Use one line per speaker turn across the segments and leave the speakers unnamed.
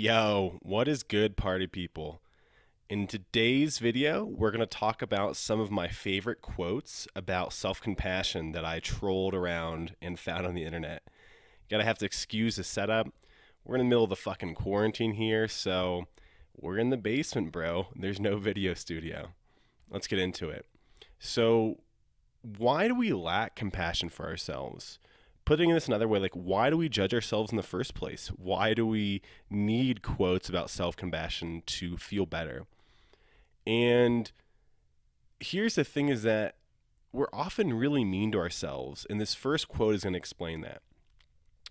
Yo, what is good, party people? In today's video, we're going to talk about some of my favorite quotes about self compassion that I trolled around and found on the internet. You gotta have to excuse the setup. We're in the middle of the fucking quarantine here, so we're in the basement, bro. There's no video studio. Let's get into it. So, why do we lack compassion for ourselves? Putting this another way, like, why do we judge ourselves in the first place? Why do we need quotes about self compassion to feel better? And here's the thing is that we're often really mean to ourselves, and this first quote is going to explain that.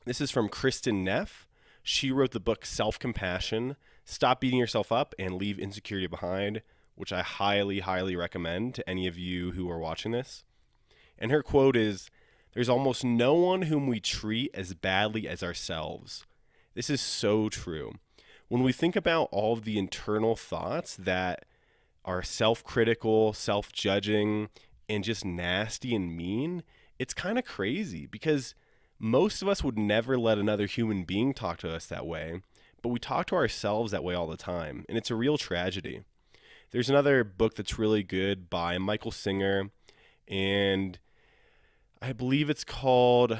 This is from Kristin Neff. She wrote the book Self Compassion: Stop Beating Yourself Up and Leave Insecurity Behind, which I highly, highly recommend to any of you who are watching this. And her quote is, "There's almost no one whom we treat as badly as ourselves." This is so true. When we think about all of the internal thoughts that are self-critical, self-judging, and just nasty and mean, it's kind of crazy because most of us would never let another human being talk to us that way, but we talk to ourselves that way all the time, and it's a real tragedy. There's another book that's really good by Michael Singer, and I believe it's called,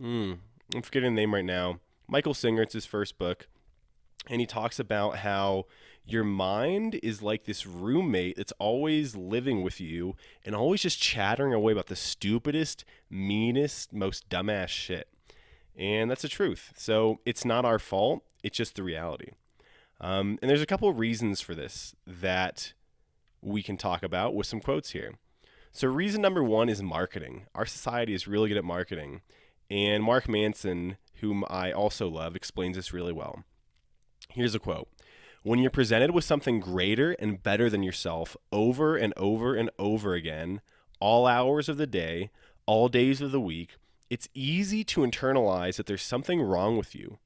I'm forgetting the name right now. Michael Singer, it's his first book, and he talks about how your mind is like this roommate that's always living with you and always just chattering away about the stupidest, meanest, most dumbass shit. And that's the truth. So it's not our fault. It's just the reality. And there's a couple of reasons for this that we can talk about with some quotes here. So reason number one is marketing. Our society is really good at marketing. And Mark Manson, whom I also love, explains this really well. Here's a quote. "When you're presented with something greater and better than yourself over and over and over again, all hours of the day, all days of the week, it's easy to internalize that there's something wrong with you.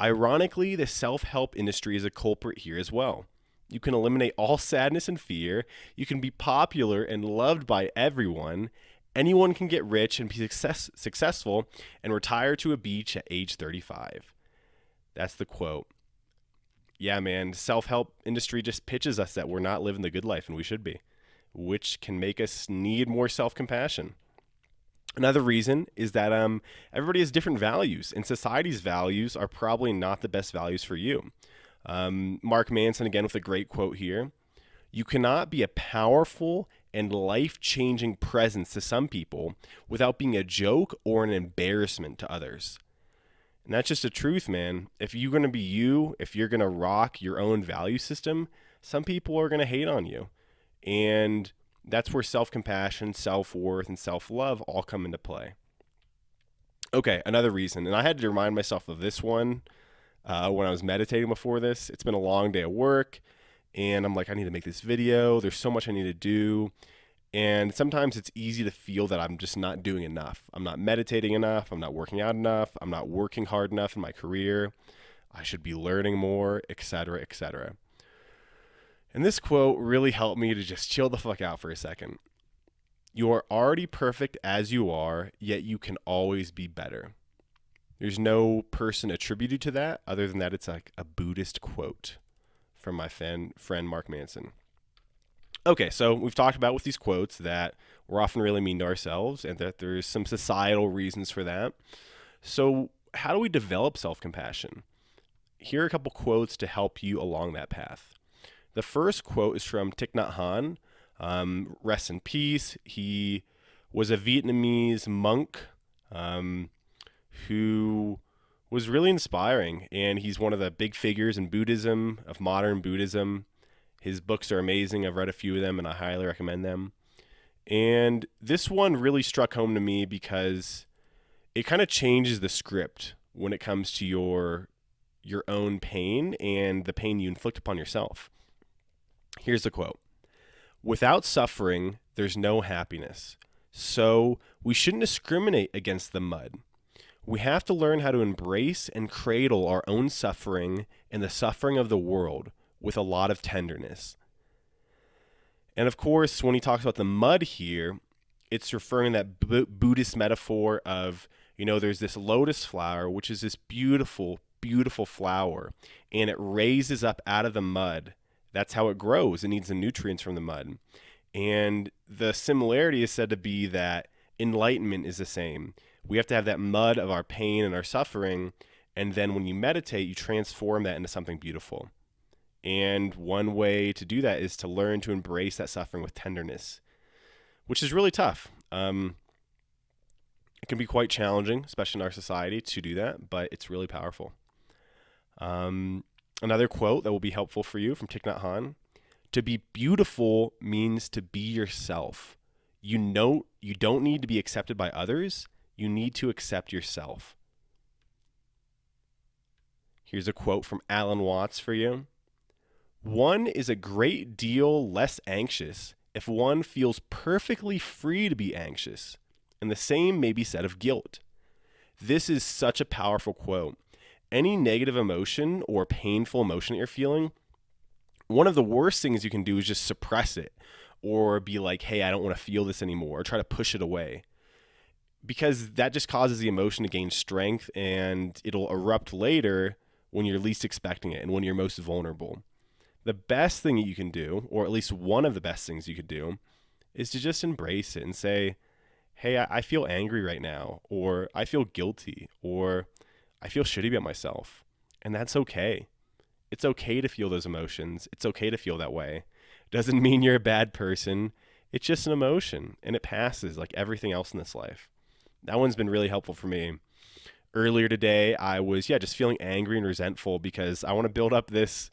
Ironically, the self-help industry is a culprit here as well. You can eliminate all sadness and fear. You can be popular and loved by everyone. Anyone can get rich and be successful and retire to a beach at age 35. That's the quote. Yeah, man, self-help industry just pitches us that we're not living the good life, and we should be, which can make us need more self-compassion. Another reason is that everybody has different values, and society's values are probably not the best values for you. Mark Manson, again, with a great quote here. "You cannot be a powerful and life-changing presence to some people without being a joke or an embarrassment to others." And that's just the truth, man. If you're going to be you, if you're going to rock your own value system, some people are going to hate on you. And that's where self-compassion, self-worth, and self-love all come into play. Okay, another reason, and I had to remind myself of this one when I was meditating before this. It's been a long day of work, and I'm like, I need to make this video. There's so much I need to do. And sometimes it's easy to feel that I'm just not doing enough. I'm not meditating enough. I'm not working out enough. I'm not working hard enough in my career. I should be learning more, etc., etc. And this quote really helped me to just chill the fuck out for a second. "You are already perfect as you are, yet you can always be better." There's no person attributed to that other than that it's like a Buddhist quote from my friend Mark Manson. Okay, so we've talked about with these quotes that we're often really mean to ourselves and that there's some societal reasons for that. So how do we develop self-compassion? Here are a couple quotes to help you along that path. The first quote is from Thich Nhat Hanh. Rest in peace. He was a Vietnamese monk who was really inspiring, and he's one of the big figures in Buddhism, of modern Buddhism. His books are amazing. I've read a few of them, and I highly recommend them. And this one really struck home to me because it kind of changes the script when it comes to your own pain and the pain you inflict upon yourself. Here's the quote. "Without suffering, there's no happiness. So we shouldn't discriminate against the mud. We have to learn how to embrace and cradle our own suffering and the suffering of the world with a lot of tenderness." And of course, when he talks about the mud here, it's referring to that Buddhist metaphor of, there's this lotus flower, which is this beautiful, beautiful flower and it raises up out of the mud. That's how it grows. It needs the nutrients from the mud. And the similarity is said to be that enlightenment is the same. We have to have that mud of our pain and our suffering, and then when you meditate, you transform that into something beautiful. And one way to do that is to learn to embrace that suffering with tenderness, which is really tough. It can be quite challenging, especially in our society, to do that, but it's really powerful. Another quote that will be helpful for you from Thich Nhat Hanh: to be beautiful means to be yourself. You don't need to be accepted by others. You need to accept yourself. Here's a quote from Alan Watts for you. One is a great deal less anxious if one feels perfectly free to be anxious, and the same may be said of guilt. This is such a powerful quote. Any negative emotion or painful emotion that you're feeling, one of the worst things you can do is just suppress it or be like, hey, I don't want to feel this anymore, or try to push it away, because that just causes the emotion to gain strength and it'll erupt later when you're least expecting it and when you're most vulnerable. The best thing that you can do, or at least one of the best things you could do, is to just embrace it and say, hey, I feel angry right now, or I feel guilty, or I feel shitty about myself. And that's okay. It's okay to feel those emotions. It's okay to feel that way. Doesn't mean you're a bad person. It's just an emotion, and it passes like everything else in this life. That one's been really helpful for me. Earlier today, I was just feeling angry and resentful because I want to build up this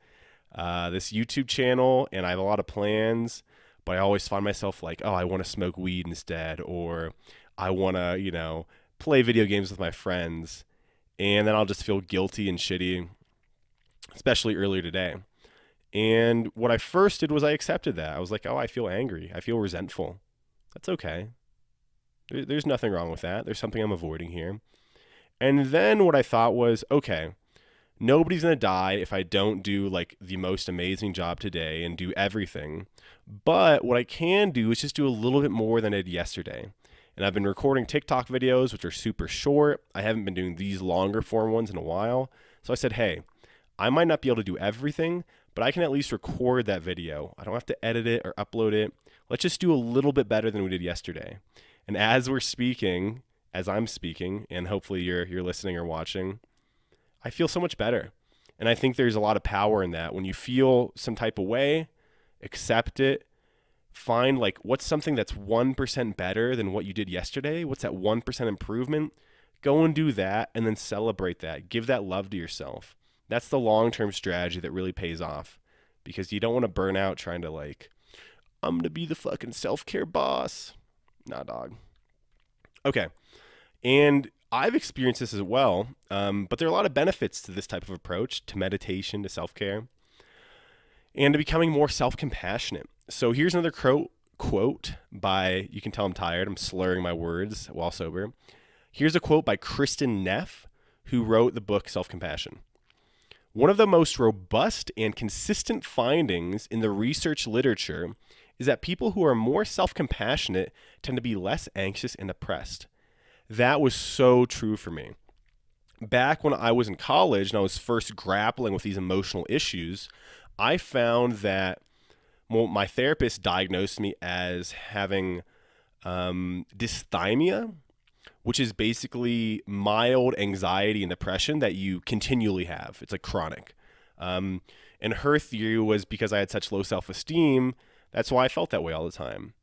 YouTube channel, and I have a lot of plans, but I always find myself like, oh, I want to smoke weed instead, or I want to, play video games with my friends, and then I'll just feel guilty and shitty, especially earlier today. And what I first did was I accepted that. I was like, oh, I feel angry. I feel resentful. That's okay. There's nothing wrong with that. There's something I'm avoiding here. And then what I thought was, okay, nobody's going to die if I don't do like the most amazing job today and do everything. But what I can do is just do a little bit more than I did yesterday. And I've been recording TikTok videos, which are super short. I haven't been doing these longer form ones in a while. So I said, hey, I might not be able to do everything, but I can at least record that video. I don't have to edit it or upload it. Let's just do a little bit better than we did yesterday. And as I'm speaking, and hopefully you're listening or watching, I feel so much better. And I think there's a lot of power in that. When you feel some type of way, accept it. Find like what's something that's 1% better than what you did yesterday. What's that 1% improvement? Go and do that, and then celebrate that. Give that love to yourself. That's the long-term strategy that really pays off, because you don't want to burn out trying to like, I'm going to be the fucking self-care boss. Nah, dog. Okay. And I've experienced this as well, but there are a lot of benefits to this type of approach, to meditation, to self-care, and to becoming more self-compassionate. So here's another quote by, you can tell I'm tired, I'm slurring my words while sober. Here's a quote by Kristin Neff, who wrote the book Self-Compassion. One of the most robust and consistent findings in the research literature is that people who are more self-compassionate tend to be less anxious and depressed. That was so true for me. Back when I was in college and I was first grappling with these emotional issues, I found that my therapist diagnosed me as having dysthymia, which is basically mild anxiety and depression that you continually have. It's like chronic. And her theory was because I had such low self-esteem, that's why I felt that way all the time.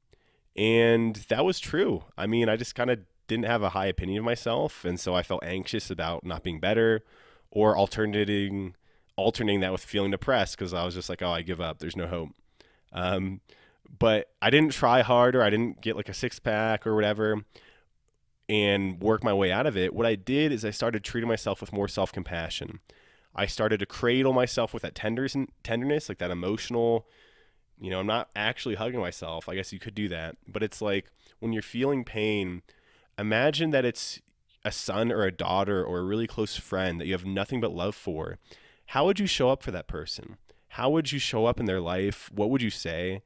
And that was true. I mean, I just kind of didn't have a high opinion of myself, and so I felt anxious about not being better, or alternating that with feeling depressed because I was just like, oh, I give up. There's no hope. But I didn't try harder. I didn't get like a six-pack or whatever and work my way out of it. What I did is I started treating myself with more self-compassion. I started to cradle myself with that tenderness, like that emotional, I'm not actually hugging myself. I guess you could do that. But it's like when you're feeling pain, imagine that it's a son or a daughter or a really close friend that you have nothing but love for. How would you show up for that person? How would you show up in their life? What would you say?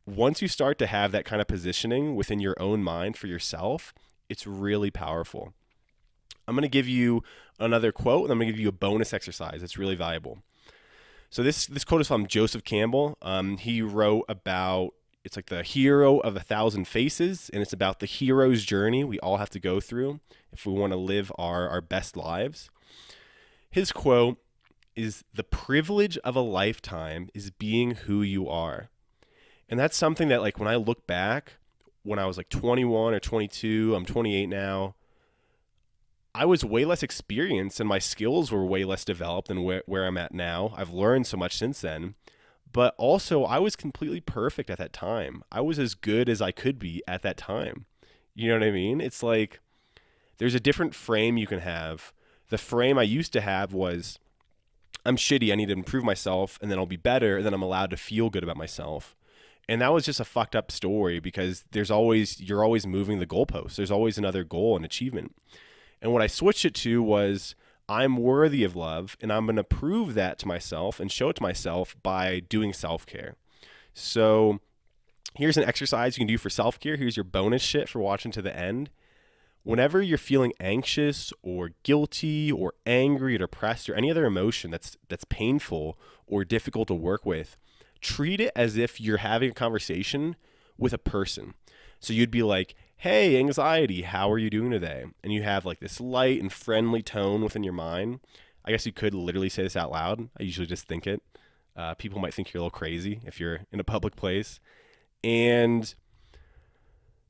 Once you start to have that kind of positioning within your own mind for yourself, it's really powerful. I'm going to give you another quote, and I'm going to give you a bonus exercise. It's really valuable. So this quote is from Joseph Campbell. He wrote about, it's like the hero of 1,000 faces, and it's about the hero's journey we all have to go through if we want to live our best lives. His quote is, "The privilege of a lifetime is being who you are." And that's something that, like, when I look back, when I was like 21 or 22, I'm 28 now, I was way less experienced and my skills were way less developed than where I'm at now. I've learned so much since then. But also, I was completely perfect at that time. I was as good as I could be at that time. You know what I mean? It's like there's a different frame you can have. The frame I used to have was, I'm shitty, I need to improve myself, and then I'll be better, and then I'm allowed to feel good about myself. And that was just a fucked up story because you're always moving the goalposts. There's always another goal and achievement. And what I switched it to was, I'm worthy of love, and I'm going to prove that to myself and show it to myself by doing self-care. So here's an exercise you can do for self-care. Here's your bonus shit for watching to the end. Whenever you're feeling anxious or guilty or angry or depressed or any other emotion that's painful or difficult to work with, treat it as if you're having a conversation with a person. So you'd be like, "Hey, anxiety, how are you doing today?" And you have like this light and friendly tone within your mind. I guess you could literally say this out loud. I usually just think it. People might think you're a little crazy if you're in a public place. And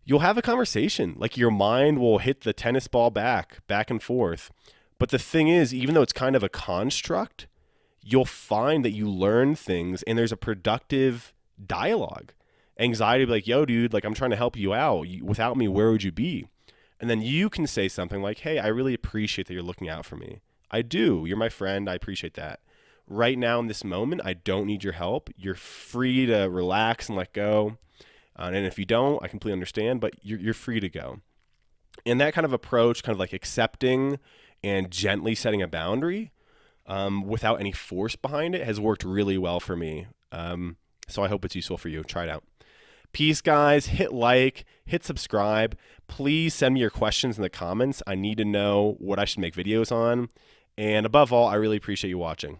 you'll have a conversation. Like, your mind will hit the tennis ball back and forth. But the thing is, even though it's kind of a construct, you'll find that you learn things and there's a productive dialogue. Anxiety will be like, "Yo, dude, like, I'm trying to help you out. Without me, where would you be?" And then you can say something like, "Hey, I really appreciate that you're looking out for me. I do. You're my friend. I appreciate that. Right now in this moment, I don't need your help. You're free to relax and let go. And if you don't, I completely understand, but you're free to go." And that kind of approach, kind of like accepting and gently setting a boundary without any force behind it, has worked really well for me. So I hope it's useful for you. Try it out. Peace, guys. Hit like, hit subscribe. Please send me your questions in the comments. I need to know what I should make videos on. And above all, I really appreciate you watching.